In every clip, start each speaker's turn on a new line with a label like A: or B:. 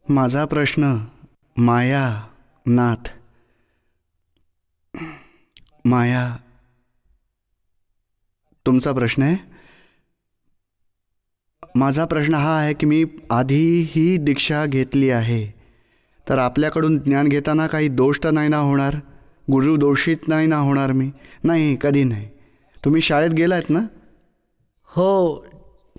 A: माझा प्रश्न माया नाथ. माया तुमचा प्रश्न आहे. माझा प्रश्न हा आहे की मी आधी ही दीक्षा घेतली आहे, तर आपल्याकडून ज्ञान घेताना काही दोष तर नाही ना होणार? गुरु दोषित नाही ना होणार? मी नाही, कधी नाही. तुम्ही शाळेत गेलात ना?
B: हो,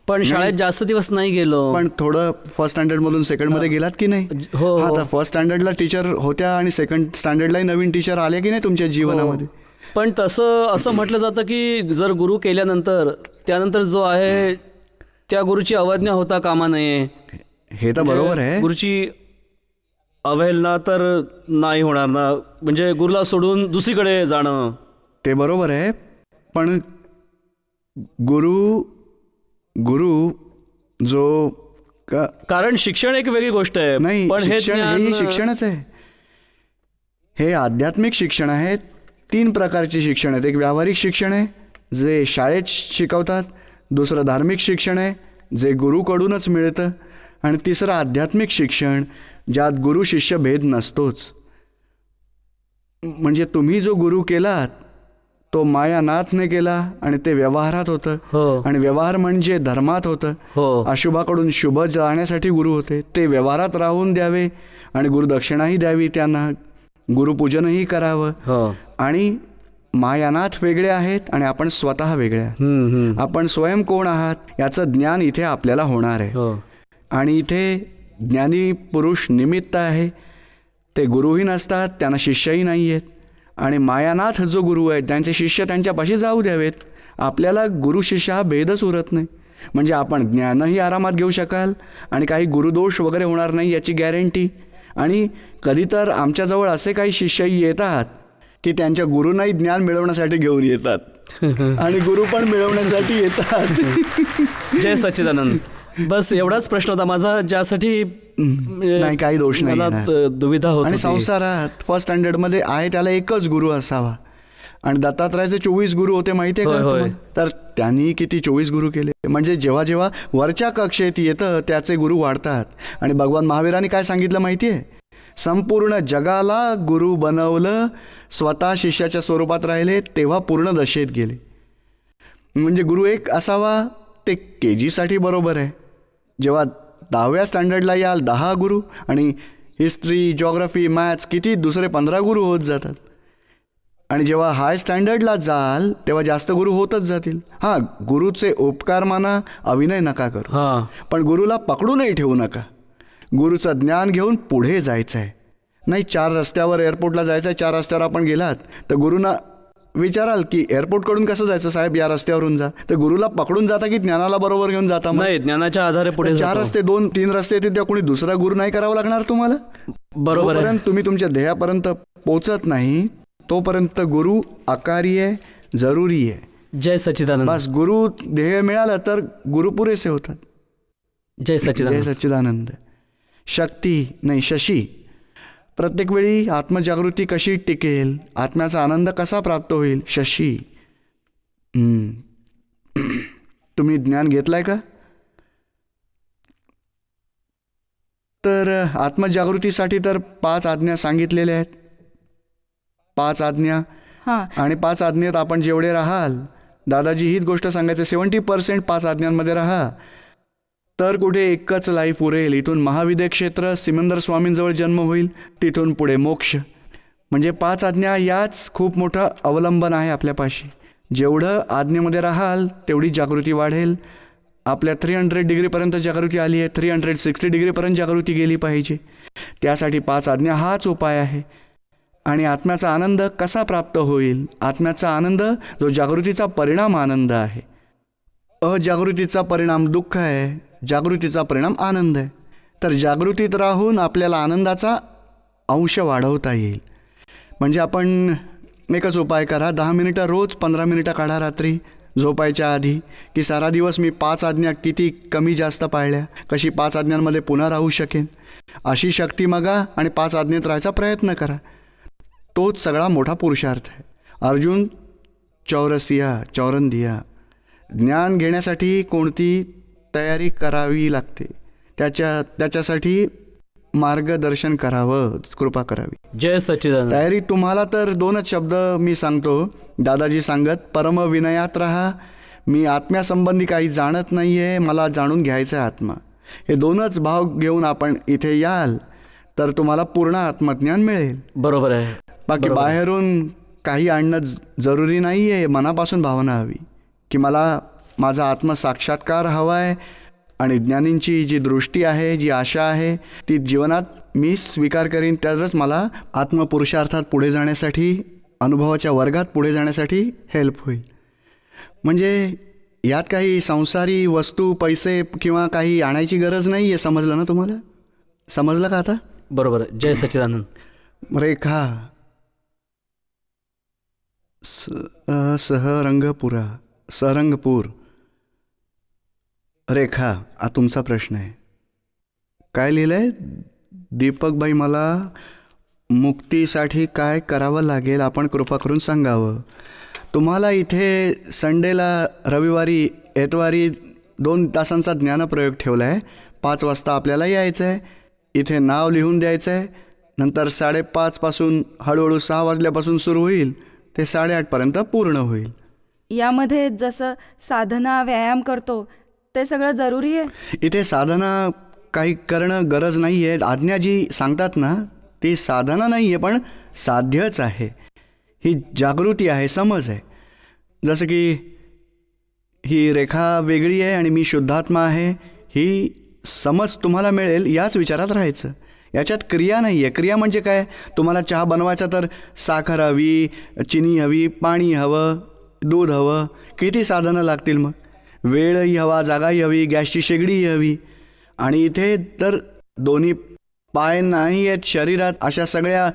B: पण शाळेत जास्त दिवस नाही गेलो.
A: पण थोडं फर्स्ट स्टँडर्डमधून सेकंडमध्ये गेलात की नाही?
B: हो.
A: हा, तर फर्स्ट स्टँडर्डला टीचर होत्या आणि सेकंड स्टँडर्डलाही नवीन टीचर आले की नाही तुमच्या जीवनामध्ये?
B: पण तसं असं म्हटलं जातं की जर गुरु केल्यानंतर त्यानंतर जो आहे त्या गुरुची अवज्ञा होता कामा नये.
A: हे तर बरोबर आहे.
B: गुरुची अवहेलना तर नाही होणार ना, म्हणजे गुरुला सोडून दुसरीकडे जाणं.
A: ते बरोबर आहे, पण गुरु जो
B: कारण शिक्षण एक वेगळी गोष्ट आहे.
A: नाही,
B: पण
A: हे शिक्षणच आहे. हे आध्यात्मिक शिक्षण आहे. 3 प्रकारचे शिक्षण आहेत. एक व्यावहारिक शिक्षण आहे जे शाळेत शिकवतात, दुसरं धार्मिक शिक्षण आहे जे गुरुकडूनच मिळतं, आणि तिसरं आध्यात्मिक शिक्षण ज्यात गुरु शिष्य भेद नसतोच. म्हणजे तुम्ही जो गुरु केलात तो मायानाथने केला आणि ते व्यवहारात होतं. आणि व्यवहार म्हणजे धर्मात होतं. अशुभाकडून शुभ जाण्यासाठी गुरु होते. ते व्यवहारात राहून द्यावे आणि गुरुदक्षिणाही द्यावी, त्यांना गुरुपूजनही करावं. आणि मायानाथ वेगळे आहेत आणि आपण स्वतः वेगळे आहात. आपण स्वयं कोण आहात याचं ज्ञान इथे आपल्याला होणार आहे. आणि इथे ज्ञानी पुरुष निमित्त आहे. ते गुरुही नसतात, त्यांना शिष्यही नाही आहेत. आणि मायानाथ जो गुरु आहे त्यांचे शिष्य त्यांच्यापाशी जाऊ द्यावेत. आपल्याला गुरु शिष्य हा भेदच उरत नाही. म्हणजे आपण ज्ञानही आरामात घेऊ शकाल आणि काही गुरुदोष वगैरे होणार नाही याची गॅरंटी. आणि कधी तर आमच्याजवळ असे काही शिष्यही येतात की त्यांच्या गुरूंनाही ज्ञान मिळवण्यासाठी घेऊन येतात आणि गुरु पण मिळवण्यासाठी येतात.
B: जय सच्चिदानंद. बस एवढाच प्रश्न होता माझा, ज्यासाठी
A: नाही, काही दोष नाही.
B: मला दुविधा होती.
A: आणि संसारात फर्स्ट स्टँडर्डमध्ये आहे त्याला एकच गुरु असावा. आणि दत्तात्रयाचे 24 गुरु होते माहिती आहे का? तर त्यांनी किती 24 गुरु केले. म्हणजे जेव्हा जेव्हा वरच्या कक्षेत येतं त्याचे गुरु वाढतात. आणि भगवान महावीरांनी काय सांगितलं माहिती आहे? संपूर्ण जगाला गुरु बनवलं, स्वतः शिष्याच्या स्वरूपात राहिले, तेव्हा पूर्ण दशेत गेले. म्हणजे गुरु एक असावा. ते KG साठी बरोबर आहे. जेव्हा 10व्या स्टँडर्डला याल 10 गुरु, आणि हिस्ट्री, जॉग्रफी, मॅथ्स किती दुसरे 15 गुरु होत जातात. आणि जेव्हा हाय स्टँडर्डला जाल तेव्हा जास्त गुरु होतच जातील. हां, गुरुचे उपकार माना, अविनय नका करू, पण गुरुला पकडूनही ठेवू नका. गुरुचं ज्ञान घेऊन पुढे जायचं आहे. नाही, 4 रस्त्यावर एअरपोर्टला जायचं आहे, 4 रस्त्यावर आपण गेलात तर गुरुना विचाराल की एअरपोर्टकडून कसं जायचं साहेब, या रस्त्यावरून जा. तर गुरुला पकडून जाता की ज्ञानाला बरोबर घेऊन जाता?
B: नाही, ज्ञानाच्या आधारे पुढे
A: 4 रस्ते, 2-3 रस्ते येतील, त्या कोणी दुसरा गुरु नाही करावा लागणार तुम्हाला.
B: बरोबर.
A: जोपर्यंत तुम्ही तुमच्या ध्येयापर्यंत पोहोचत नाही तोपर्यंत गुरु अकार्य आहे, जरुरी आहे.
B: जय सच्चिदानंद.
A: बस गुरु ध्येय मिळालं तर गुरु पुरेसे होतात.
B: जय सच्चिदानंद.
A: जय सच्चिदानंद. शक्ती नाही, शशी. प्रत्येक वेळी आत्मजागृती कशी टिकेल, आत्म्याचा आनंद कसा प्राप्त होईल? शशी. तुम्ही ज्ञान घेतलंय का? तर आत्मजागृतीसाठी तर 5 आज्ञा सांगितलेल्या आहेत. 5 आज्ञा. आणि 5 आज्ञेत आपण जेवढे राहाल, दादाजी हीच गोष्ट सांगायचं, 70% 5 आज्ञांमध्ये राहा, तर कुठे एकच लाईफ उरेल. इथून महाविद्य क्षेत्र, सिमंदर स्वामींजवळ जन्म होईल, तिथून पुढे मोक्ष. म्हणजे 5 आज्ञा याच खूप मोठं अवलंबन आहे आपल्यापाशी. जेवढं आज्ञेमध्ये राहाल तेवढी जागृती वाढेल. आपल्या 300 डिग्रीपर्यंत जागृती आली आहे, 360 डिग्रीपर्यंत जागृती गेली पाहिजे. त्यासाठी 5 आज्ञा हाच उपाय आहे. आणि आत्म्याचा आनंद कसा प्राप्त होईल? आत्म्याचा आनंद जो जागृतीचा परिणाम आनंद आहे. अजागृतीचा परिणाम दुःख आहे, जागृतीचा परिणाम आनंद आहे. तर जागृतीत राहून आपल्याला आनंदाचा अंश वाढवता येईल. म्हणजे आपण एकच उपाय करा, 10 मिनिटं रोज, 15 मिनिटं काढा रात्री झोपायच्या आधी, की सारा दिवस मी 5 आज्ञा किती कमी जास्त पाळल्या, कशी 5 आज्ञांमध्ये पुन्हा राहू शकेन, अशी शक्ती मागा आणि 5 आज्ञेत राहायचा प्रयत्न करा. तोच सगळा मोठा पुरुषार्थ आहे. अर्जुन चौरंदिया. ज्ञान घेण्यासाठी कोणती तयारी करावी लागते, त्याच्यासाठी मार्गदर्शन करावं, कृपा करावी.
B: जय सच्चिदानंद.
A: तयारी तुम्हाला तर 2च शब्द मी सांगतो. दादाजी सांगत, परम विनयात राहा. मी आत्म्यासंबंधी काही जाणत नाहीये, मला जाणून घ्यायचं आहे आत्मा. हे 2च भाव घेऊन आपण इथे याल तर तुम्हाला पूर्ण आत्मज्ञान मिळेल.
B: बरोबर आहे.
A: बाकी बाहेरून काही आणणं जरुरी नाही आहे. मनापासून भावना हवी की मला माझा आत्मसाक्षात्कार हवा आहे आणि ज्ञानींची जी दृष्टी आहे, जी आशा आहे, ती जीवनात मी स्वीकार करीन. त्यातच मला आत्मपुरुषार्थात पुढे जाण्यासाठी, अनुभवाच्या वर्गात पुढे जाण्यासाठी हेल्प होईल. म्हणजे यात काही संसारी वस्तू, पैसे किंवा काही आणायची गरज नाही आहे. समजलं ना तुम्हाला? समजलं का आता?
B: बरोबर. जय सच्चिदानंद.
A: रेखा सरंगपूर. रेखा, हा तुमचा प्रश्न आहे. काय लिहिलंय? दीपकबाई, मला मुक्तीसाठी काय करावं लागेल आपण कृपा करून सांगावं. तुम्हाला इथे संडेला, रविवारी, एतवारी 2 तासांचा ज्ञानप्रयोग ठेवला आहे. 5 वाजता आपल्याला यायचं आहे. इथे नाव लिहून द्यायचं आहे. नंतर 5:30 हळूहळू 6 वाजल्यापासून सुरू होईल, ते 8:30 पूर्ण होईल.
C: यामध्ये जसं साधना, व्यायाम करतो ते सगळं जरुरी आहे?
A: इथे साधना काही करणं गरज नाही आहे. आज्ञा जी सांगतात ना, ती साधना नाही आहे, पण साध्यच आहे. ही जागृती आहे, समज आहे. जसं की ही रेखा वेगळी आहे आणि मी शुद्धात्मा आहे, ही समज तुम्हाला मिळेल. याच विचारात राहायचं. याच्यात क्रिया नाही आहे. क्रिया म्हणजे काय? तुम्हाला चहा बनवायचा तर साखर हवी, चिनी हवी, पाणी हवं, दूध हवं. किती साधनं लागतील मग? वेळही हवा, जागाही हवी, गॅसची शेगडीही हवी. आणि इथे तर दोन्ही पाय नाही आहेत शरीरात. अशा सगळ्या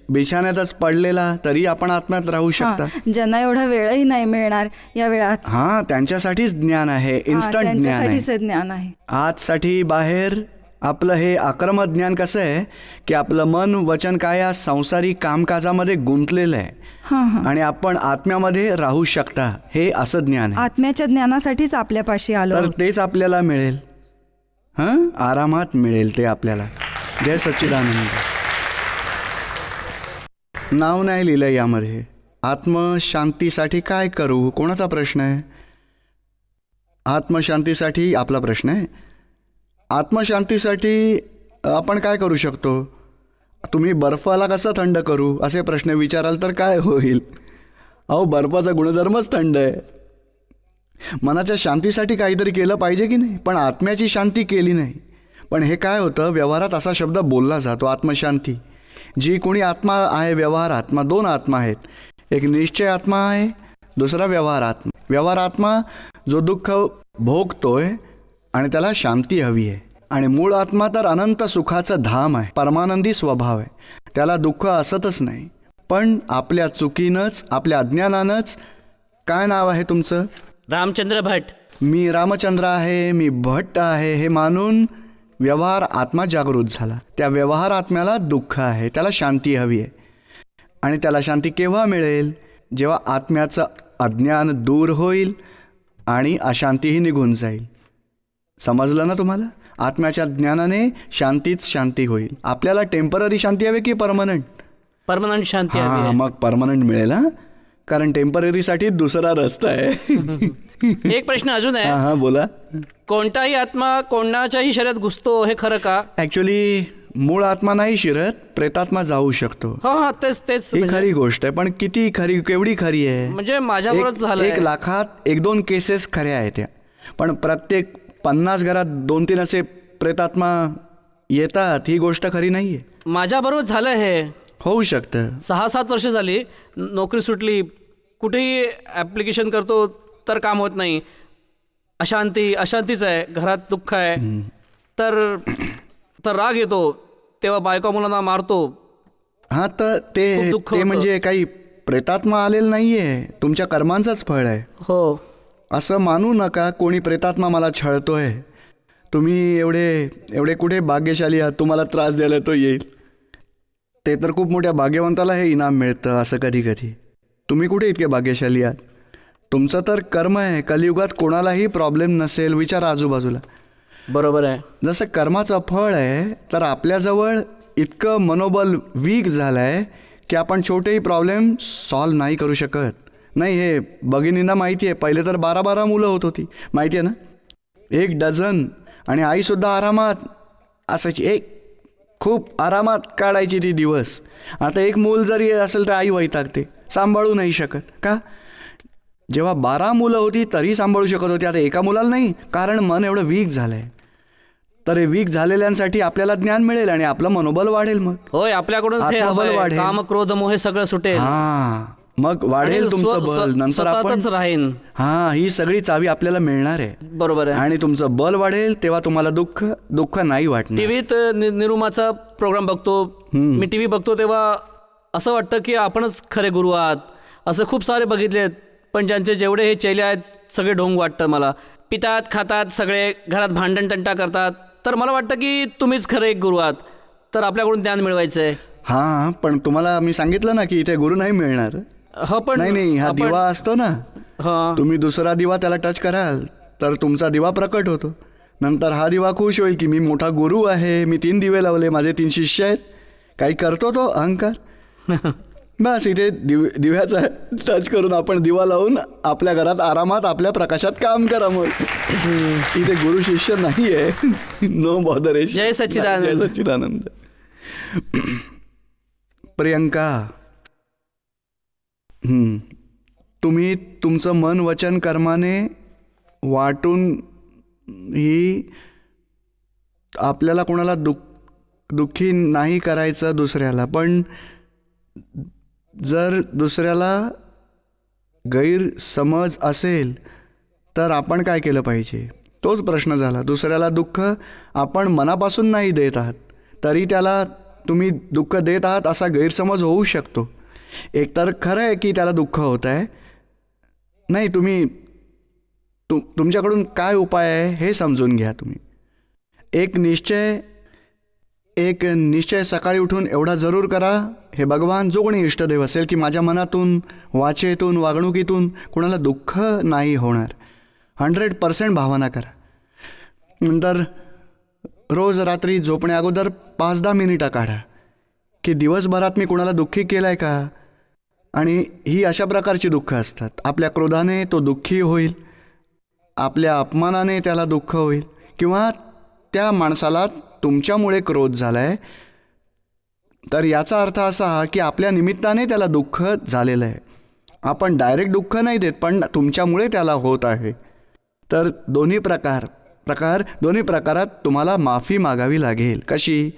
A: बिछाण्यातच पडलेला तरी आपण आत्म्यात राहू शकता.
C: ज्यांना एवढा वेळही नाही मिळणार या वेळात,
A: त्यांच्यासाठीच ज्ञान आहे. इन्स्टंट
C: ज्ञान आहे.
A: आजसाठी बाहेर आपलं हे आक्रमक ज्ञान कसं आहे की आपलं मन, वचन काय या संसारी कामकाजामध्ये गुंतलेलं आहे आणि आपण आत्म्यामध्ये राहू शकता, हे असं ज्ञान आहे.
C: आत्म्याच्या ज्ञानासाठीच आपल्यापाशी आलो
A: तर तेच आपल्याला मिळेल. आरामात मिळेल ते आपल्याला. जय सच्चिदानंद. नाव नाही लिहिलं यामध्ये. आत्मशांतीसाठी काय करू? कोणाचा प्रश्न आहे? आत्मशांतीसाठी आपला प्रश्न आहे. आत्मशांतीसाठी आपण काय करू शकतो? तुम्ही बर्फाला कसं थंड करू असे प्रश्न विचाराल तर काय होईल? अहो, बर्फाचा गुणधर्मच थंड आहे. मनाच्या शांतीसाठी काहीतरी केलं पाहिजे की नाही? पण आत्म्याची शांती केली नाही. पण हे काय होतं, व्यवहारात असा शब्द बोलला जातो, आत्मशांती. जी कोणी आत्मा आहे, व्यवहार आत्मा, 2 आत्मा आहेत. एक निश्चय आत्मा आहे, दुसरा व्यवहार आत्मा. व्यवहार आत्मा जो दुःख भोगतोय आणि त्याला शांती हवी आहे. आणि मूळ आत्मा तर अनंत सुखाचं धाम आहे, परमानंदी स्वभाव आहे, त्याला दुःख असतच नाही. पण आपल्या चुकीनंच, आपल्या अज्ञानानंच. काय नाव आहे तुमचं?
B: रामचंद्र भट.
A: मी रामचंद्र आहे, मी भट्ट आहे हे मानून व्यवहार आत्मा जागृत झाला. त्या व्यवहार आत्म्याला दुःख आहे, त्याला शांती हवी आहे. आणि त्याला शांती केव्हा मिळेल? जेव्हा आत्म्याचं अज्ञान दूर होईल आणि अशांतीही निघून जाईल. समजलं ना तुम्हाला? आत्म्याच्या ज्ञानाने शांतीच शांती होईल. आपल्याला टेम्पररी शांती हवी की परमनंट?
B: परमनंट शांती हवी.
A: मग परमनंट मिळेल. कारण टेम्पररीसाठी दुसरा रस्ता आहे.
B: एक प्रश्न अजून आहे.
A: बोला.
B: कोणताही आत्मा कोणाच्याही शरीरात घुसतो, हे खरं का?
A: ऍक्च्युली मूळ आत्मा नाही शिरत, प्रेतात्मा जाऊ शकतो.
B: तेच
A: ही खरी गोष्ट आहे. पण किती खरी, केवढी खरी आहे?
B: म्हणजे माझ्याबरोबर झालं.
A: 1 लाखात 1-2 केसेस खऱ्या आहेत त्या. पण प्रत्येक 50 घरात 2-3 असे प्रेतात्मा येतात. ही गोष्ट खरी नाहीये.
B: माझ्याबरोबर झालं. हे
A: होऊ शकतं.
B: 6-7 वर्ष झाली, नोकरी सुटली, कुठेही ॲप्लिकेशन करतो तर काम होत नाही. अशांतीच आहे, घरात दुःख आहे. तर राग येतो, तेव्हा बायका मुलांना मारतो.
A: तर ते म्हणजे काही प्रेतात्मा आलेलं नाहीये, तुमच्या कर्मांचंच फळ आहे.
B: हो,
A: असं मानू नका कोणी प्रेतात्मा मला छळतोय. तुम्ही एवढे कुठे भाग्यशाली आहात, तुम्हाला त्रास द्यायला तो येईल. ते तर खूप मोठ्या भाग्यवंताला हे इनाम मिळतं. असं कधी कधी तुम्ही कुठे इतके भाग्यशाली आहात? तुमचं तर कर्म आहे. कलियुगात कोणालाही प्रॉब्लेम नसेल. विचारा आजूबाजूला.
B: बरोबर आहे.
A: जसं कर्माचं फळ आहे, तर आपल्याजवळ इतकं मनोबल वीक झालं आहे की आपण छोटेही प्रॉब्लेम सॉल्व नाही करू शकत. नाही, हे भगिनींना माहिती आहे. पहिले तर 12-12 मुलं होत होती, माहिती आहे ना, 1 डझन. आणि आईसुद्धा आरामात असायची, एक खूप आरामात काढायची ती दिवस. आता 1 मूल जरी असेल तर आई वैतागते, सांभाळू नाही शकत. का? जेव्हा 12 मुलं होती तरी सांभाळू शकत होती, आता एका मुलाला नाही, कारण मन एवढं वीक झालं आहे. तर हे वीक झालेल्यांसाठी आपल्याला ज्ञान मिळेल आणि आपलं मनोबल वाढेल. मग
B: होय, आपल्याकडून हे
A: आत्मबल वाढेल.
B: काम क्रोध मोह हे सगळं सुटेल.
A: हां, मग वाढेल तुमचं बल. नंतर आपण
B: राहीन.
A: हां, ही सगळी चावी आपल्याला मिळणार आहे.
B: बरोबर आहे.
A: आणि तुमचं बल वाढेल तेव्हा तुम्हाला दुःख नाही वाटणार.
B: टीव्हीत निरुमाचा प्रोग्राम बघतो मी, टीव्ही बघतो तेव्हा असं वाटतं की आपणच खरे गुरु आहात. असं खूप सारे बघितलेत, पण ज्यांचे जेवढे हे चेले आहेत सगळे ढोंग वाटतं मला. पितात, खातात, सगळे घरात भांडण तंटा करतात. तर मला वाटतं की तुम्हीच खरे एक गुरु आहात, तर आपल्याकडून ज्ञान मिळवायचं आहे.
A: हां, पण तुम्हाला मी सांगितलं ना की इथे गुरु नाही मिळणार.
B: हो, पण
A: नाही, हा दिवा असतो ना,
B: हां,
A: तुम्ही दुसरा दिवा त्याला टच कराल तर तुमचा दिवा प्रकट होतो. नंतर हा दिवा खुश होईल की मी मोठा गुरु आहे, मी 3 दिवे लावले, माझे 3 शिष्य आहेत. काही करतो तो अहंकार. बस इथे दिव्याचा टच करून आपण दिवा लावून आपल्या घरात आरामात आपल्या प्रकाशात काम करा. मग इथे गुरु शिष्य नाही आहे. No botheration.
B: जय सच्चिदानंद.
A: जय सच्चिदानंद. प्रियंका, तुम्ही तुमचं मन वचन कर्माने वाटून ही आपल्याला कोणाला दुःखी नाही करायचं दुसऱ्याला. पण जर दुसऱ्याला गैरसमज असेल तर आपण काय केलं पाहिजे, तोच प्रश्न झाला. दुसऱ्याला दुःख आपण मनापासून नाही देत आहात तरी त्याला तुम्ही दुःख देत आहात असा गैरसमज होऊ शकतो. एकतर खरं आहे की त्याला दुःख होत आहे, नाही, तुम्ही तुमच्याकडून काय उपाय आहे हे समजून घ्या. तुम्ही एक निश्चय सकाळी उठून एवढा जरूर करा, हे भगवान जो कोणी इष्टदेव असेल की माझ्या मनातून, वाचेतून, वागणुकीतून कुणाला दुःख नाही होणार. 100% भावना करा. नंतर रोज रात्री झोपण्या अगोदर 5-10 मिनिटं काढा की दिवसभरात मी कुणाला दुःखी केलं आहे का. आणि ही अशा प्रकारची दुःख असतात. आपल्या क्रोधाने तो दुःखी होईल, आपल्या अपमानाने त्याला दुःख होईल, किंवा त्या माणसाला तुमच्यामुळे क्रोध झाला आहे तर याचा अर्थ असा की आपल्या निमित्ताने त्याला दुःख झालेलं आहे. आपण डायरेक्ट दुःख नाही देत, पण तुमच्यामुळे त्याला होत आहे. तर दोन्ही प्रकारात तुम्हाला माफी मागावी लागेल. कशी?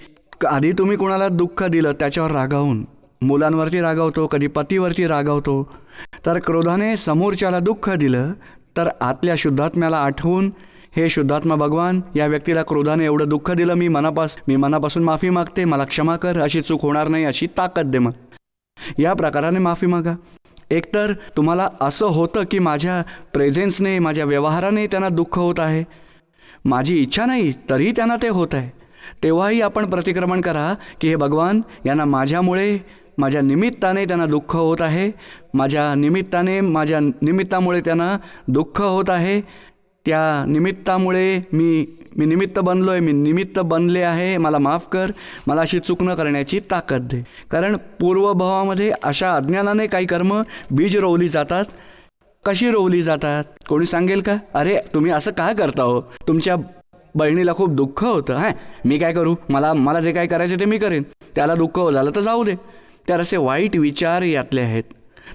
A: आधी तुम्ही कुणाला दुःख दिलं त्याच्यावर रागावून, मुलांवरती रागावतो, कधी पतीवरती रागावतो, तर क्रोधाने समोरच्याला दुःख दिलं तर आतल्या शुद्धात्म्याला आठवून, हे शुद्धात्मा भगवान, या व्यक्तीला क्रोधाने एवढं दुःख दिलं, मी मनापासून माफी मागते, मला क्षमा कर, अशी चूक होणार नाही अशी ताकद दे. मग या प्रकाराने माफी मागा. एकतर तुम्हाला असं होतं की माझ्या प्रेझेन्सने, माझ्या व्यवहाराने त्यांना दुःख होत आहे, माझी इच्छा नाही तरी त्यांना ते होत आहे, तेव्हाही आपण प्रतिक्रमण करा की हे भगवान, यांना माझ्यामुळे, माझ्या निमित्ताने त्यांना दुःख होत आहे, माझ्या निमित्तामुळे त्यांना दुःख होत आहे, त्या निमित्तामुळे मी निमित्त बनलोय, मी निमित्त बनले आहे, मला माफ कर, मला अशी चूक न करण्याची ताकद दे. कारण पूर्वभावामध्ये अशा अज्ञानाने काही कर्म बीज रोवली जातात. कशी रोवली जातात कोणी सांगेल का? अरे तुम्ही असं काय करता हो, तुमच्या बहिणीला खूप दुःख होतं, हां मी काय करू, मला जे काय करायचं ते मी करेन, त्याला दुःख झालं तर जाऊ दे. तर असे वाईट विचार यातले आहेत.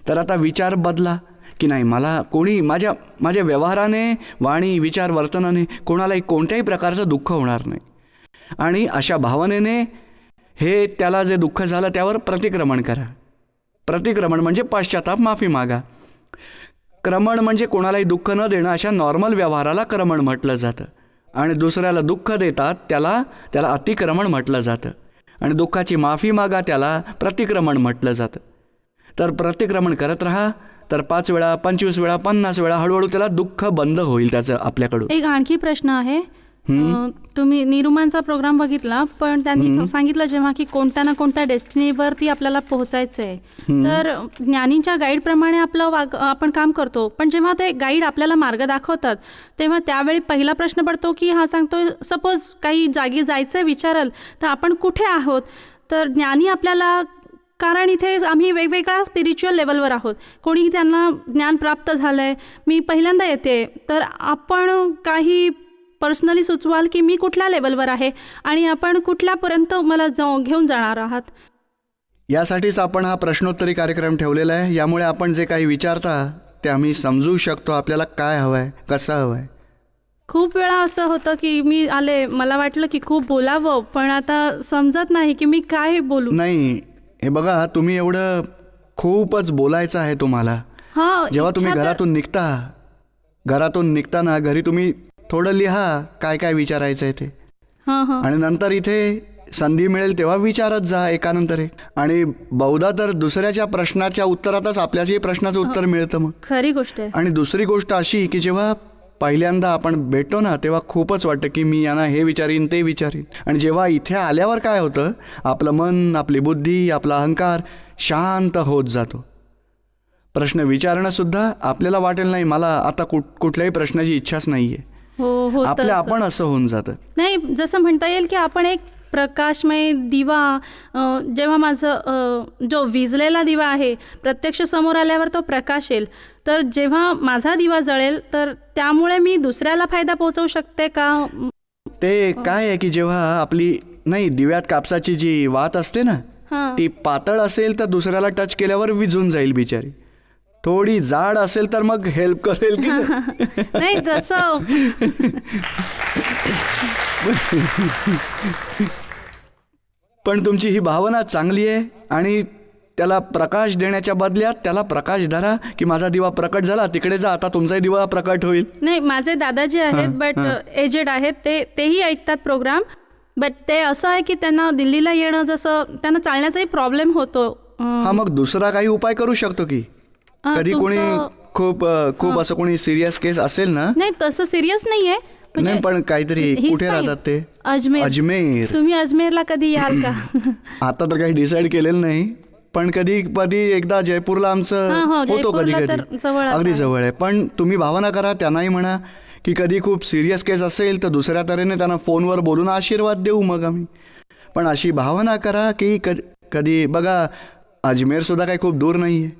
A: तर आता विचार बदला की नाही, मला कोणी माझ्या व्यवहाराने, वाणी, विचार, वर्तनाने कोणालाही कोणत्याही प्रकारचं दुःख होणार नाही. आणि अशा भावनेने हे त्याला जे दुःख झालं त्यावर प्रतिक्रमण करा. प्रतिक्रमण म्हणजे पश्चाताप, माफी मागा. क्रमण म्हणजे कोणालाही दुःख न देणं, अशा नॉर्मल व्यवहाराला क्रमण म्हटलं जातं. आणि दुसऱ्याला दुःख देतात त्याला अतिक्रमण म्हटलं जातं. आणि दुःखाची माफी मागा त्याला प्रतिक्रमण म्हटलं जातं. तर प्रतिक्रमण करत राहा, तर 5 वेळा, 25 वेळा, 50 वेळा, हळूहळू त्याला दुःख बंद होईल त्याचं आपल्याकडून.
D: एक आणखी प्रश्न आहे, तुम्ही निरुमांचा प्रोग्राम बघितला, पण त्यांनी सांगितलं जेव्हा की कोणत्या ना कोणत्या डेस्टिनीवरती आपल्याला पोहोचायचं आहे, तर ज्ञानींच्या गाईडप्रमाणे आपण काम करतो. पण जेव्हा ते गाईड आपल्याला मार्ग दाखवतात तेव्हा त्यावेळी पहिला प्रश्न पडतो की हा सांगतो सपोज काही जागी जायचं विचाराल तर आपण कुठे आहोत. तर ज्ञानी आपल्याला, कारण इथे आम्ही वेगवेगळ्या स्पिरिच्युअल लेवलवर आहोत, कोणी त्यांना ज्ञान प्राप्त झालं आहे, मी पहिल्यांदा येते, तर आपण काही पर्सनली सुचवाल की मी कुठल्या लेवलवर आहे आणि आपण कुठल्यापर्यंत मला घेऊन जाणार आहात.
A: यासाठीच आपण हा प्रश्नोत्तरी कार्यक्रम ठेवलेला आहे. यामुळे आपण जे काही विचारता ते आम्ही समजू शकतो आपल्याला काय हवं आहे, कसं हवं आहे.
D: खूप वेळा असं होतं की मी आले, मला वाटलं की खूप बोलावं, पण आता समजत नाही की मी काय बोलू.
A: नाही, हे बघा, तुम्ही एवढं खूपच बोलायचं आहे तुम्हाला. जेव्हा तुम्ही घरातून निघताना घरी तुम्ही थोडं लिहा काय काय विचारायचं आहे ते, आणि नंतर इथे संधी मिळेल तेव्हा विचारत जा एकानंतर एक. आणि बहुधा तर दुसऱ्याच्या प्रश्नाच्या उत्तरातच आपल्याच्याही प्रश्नाचं उत्तर मिळतं. मग खरी गोष्ट आहे. आणि दुसरी गोष्ट अशी की जेव्हा पहिल्यांदा आपण भेटतो ना तेव्हा खूपच वाटतं की मी यांना हे विचारीन ते विचारीन, आणि जेव्हा इथे आल्यावर काय होतं, आपलं मन, आपली बुद्धी, आपला अहंकार शांत होत जातो. प्रश्न विचारणं सुद्धा आपल्याला वाटेल नाही मला आता कुठल्याही प्रश्नाची इच्छाच नाहीये. आपल्या आपण असं होऊन जातं.
D: नाही, जसं म्हणता येईल की आपण एक प्रकाशमय दिवा, जेव्हा माझं जो विजलेला दिवा आहे प्रत्यक्ष समोर आल्यावर तो प्रकाश येईल, तर जेव्हा माझा दिवा जळेल तर त्यामुळे मी दुसऱ्याला फायदा पोहोचवू शकते का?
A: ते काय आहे की जेव्हा आपली दिव्यात कापसाची जी वात असते ना ती पातळ असेल तर दुसऱ्याला टच केल्यावर विझून जाईल बिचारी, थोडी जाड असेल तर मग हेल्प करेल की
D: नाही. तसं
A: पण तुमची ही भावना चांगली आहे आणि त्याला प्रकाश देण्याच्या बदल्यात त्याला प्रकाश धरा की माझा दिवा प्रकट झाला, तिकडे जा, आता तुमचाही दिवा प्रकट होईल.
D: नाही, माझे दादाजी आहेत बट एजेड आहेत, तेही ऐकतात प्रोग्राम, बट ते असं आहे की त्यांना दिल्लीला येणं, जसं त्यांना चालण्याचाही प्रॉब्लेम होतो.
A: मग दुसरा काही उपाय करू शकतो की कधी कोणी खूप असं कोणी सिरियस केस असेल ना?
D: नाही, तसं सिरियस नाहीये.
A: नाही, पण काहीतरी कुठे राहतात ते?
D: अजमेर. तुम्ही अजमेरला कधी याल का?
A: आता तर काही डिसाईड केलेलं नाही, पण कधी एकदा जयपूरला आमचं होतो, कधी अगदी जवळ आहे. पण तुम्ही भावना करा, त्यांनाही म्हणा की कधी खूप सिरियस केस असेल तर दुसऱ्या तऱ्हेने त्यांना फोनवर बोलून आशीर्वाद देऊ मग आम्ही. पण अशी भावना करा की कधी बघा, अजमेर सुद्धा काही खूप दूर नाही आहे.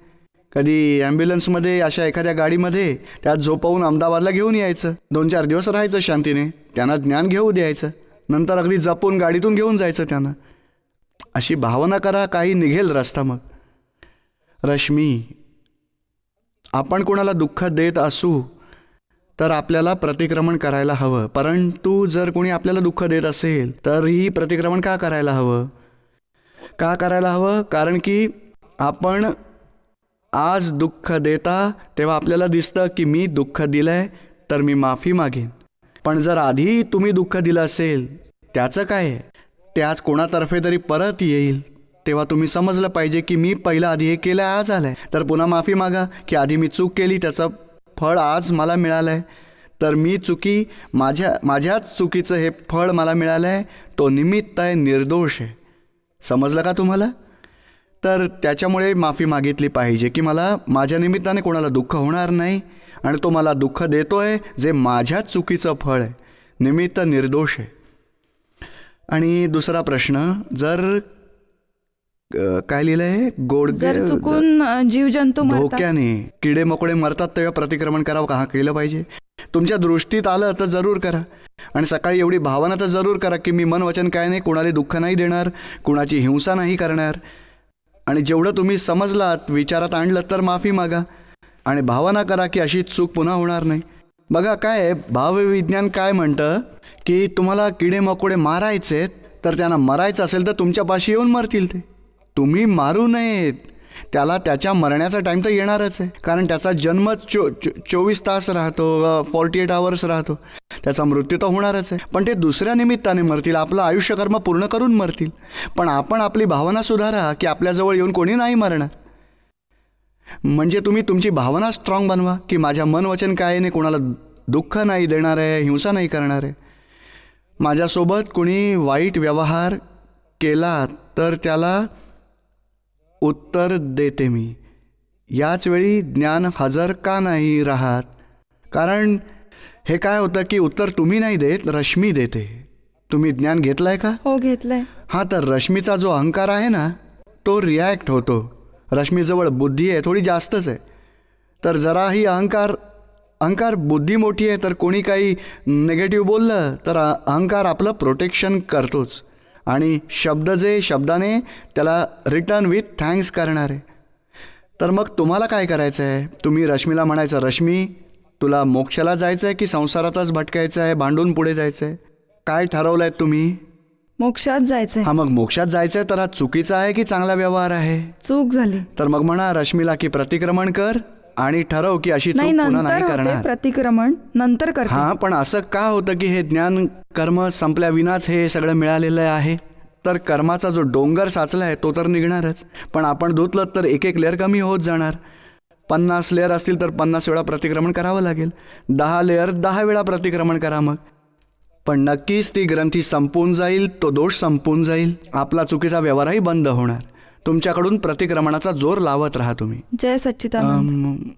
A: कधी ॲम्ब्युलन्समध्ये अशा एखाद्या गाडीमध्ये त्यात झोपवून अहमदाबादला घेऊन यायचं, 2-4 दिवस राहायचं शांतीने, त्यांना ज्ञान घेऊ द्यायचं, नंतर अगदी जपून गाडीतून घेऊन जायचं त्यांना. अशी भावना करा, काही निघेल रस्ता. मग रश्मी, आपण कोणाला दुःख देत असू तर आपल्याला प्रतिक्रमण करायला हवं, परंतु जर कोणी आपल्याला दुःख देत असेल तर ही प्रतिक्रमण का करायला हवं? कारण की आपण आज दुःख देता तेव्हा आपल्याला दिसतं की मी दुःख दिलंय तर मी माफी मागेन. पण जर आधी तुम्ही दुःख दिलं असेल त्याचं काय, त्याच कोणातर्फे तरी परत येईल, तेव्हा तुम्ही समजलं पाहिजे की मी पहिलं आधी हे केलं, आज आलंय, तर पुन्हा माफी मागा की आधी मी चूक केली, त्याचं फळ आज मला मिळालंय, तर मी माझ्याच चुकीचं हे फळ मला मिळालंय, तो निमित्त आहे, निर्दोष आहे. समजलं का तुम्हाला? तर त्याच्यामुळे माफी मागितली पाहिजे की मला माझ्या निमित्ताने कोणाला दुःख होणार नाही, आणि तो मला दुःख देतोय जे माझ्याच चुकीचं फळ आहे, निमित्त निर्दोष आहे. आणि दुसरा प्रश्न, जर काय लिहिलंय,
C: चुकून जीवजंतू
A: धोक्याने किडे मकोडे मरतात तेव्हा प्रतिक्रमण करावं का? केलं पाहिजे. तुमच्या दृष्टीत आलं तर जरूर करा, आणि सकाळी एवढी भावना तर जरूर करा की मी मन वचन काय नाही, कोणाला दुःख नाही देणार, कुणाची हिंसा नाही करणार. आणि जेवढं तुम्ही समजलात, विचारात आणलं तर माफी मागा, आणि भावना करा की अशी चूक पुन्हा होणार नाही. बघा काय आहे, भावविज्ञान काय म्हणतं की तुम्हाला किडे मकोडे मारायचे तर त्यांना मरायचं असेल तर तुमच्यापाशी येऊन मरतील, ते तुम्ही मारू नयेत. त्याला त्याच्या मरण्याचा टाईम तर येणारच आहे, कारण त्याचा जन्म 24 तास राहतो, 48 आवर्स राहतो, त्याचा मृत्यू तर होणारच आहे. पण ते दुसऱ्या निमित्ताने मरतील, आपलं आयुष्यकर्म पूर्ण करून मरतील. पण आपण आपली भावना सुधारा की आपल्याजवळ येऊन कोणी नाही मरणार. म्हणजे तुम्ही तुमची भावना स्ट्रॉंग बनवा की माझ्या मन वचन काय नाही, कोणाला दुःख नाही देणार आहे, हिंसा नाही करणार आहे. माझ्यासोबत कुणी वाईट व्यवहार केला तर त्याला उत्तर देते मी. याच वेळी ज्ञान हजर का नाही राहत? कारण हे काय होतं की उत्तर तुम्ही नाही देत, रश्मी देते. तुम्ही ज्ञान घेतलंय का?
C: हो, घेतलंय.
A: हां, तर रश्मीचा जो अहंकार आहे ना तो रिॲक्ट होतो. रश्मीजवळ बुद्धी आहे, थोडी जास्तच आहे. तर जराही अहंकार बुद्धी मोठी आहे, तर कोणी काही निगेटिव्ह बोललं तर अहंकार आपलं प्रोटेक्शन करतोच. आणि शब्दाने त्याला रिटर्न विथ थँक्स करणार आहे. तर मग तुम्हाला काय करायचं आहे? तुम्ही रश्मीला म्हणायचं, रश्मी तुला मोक्षाला जायचं आहे की संसारातच भटकायचं आहे, भांडून पुढे जायचं आहे? काय ठरवलं आहे तुम्ही?
C: मोक्षात जायचंय.
A: हा, मग मोक्षात जायचं आहे तर हा चुकीचा आहे की चांगला व्यवहार आहे?
C: चूक झाली.
A: तर मग म्हणा रश्मीला की प्रतिक्रमण कर आणि ठरव की अशी चूक पुन्हा नाही करणार.
C: प्रतिक्रमण नंतर करते.
A: हां, पण असं का होतं की हे ज्ञान कर्म संपल्याविनाच हे सगळं मिळालेलं आहे? तर कर्माचा जो डोंगर साचला आहे तो तर निघणारच, पण आपण धुतलं तर एक एक लेअर कमी होत जाणार. 50 लेअर असतील तर 50 वेळा प्रतिक्रमण करावं लागेल. 10 लेअर 10 वेळा प्रतिक्रमण करा मग. पण नक्कीच ती ग्रंथी संपून जाईल, तो दोष संपून जाईल, आपला चुकीचा व्यवहारही बंद होणार. तुमच्याकडून प्रतिक्रमणाचा जोर लावत राहा तुम्ही.
C: जय सच्चिदानंद.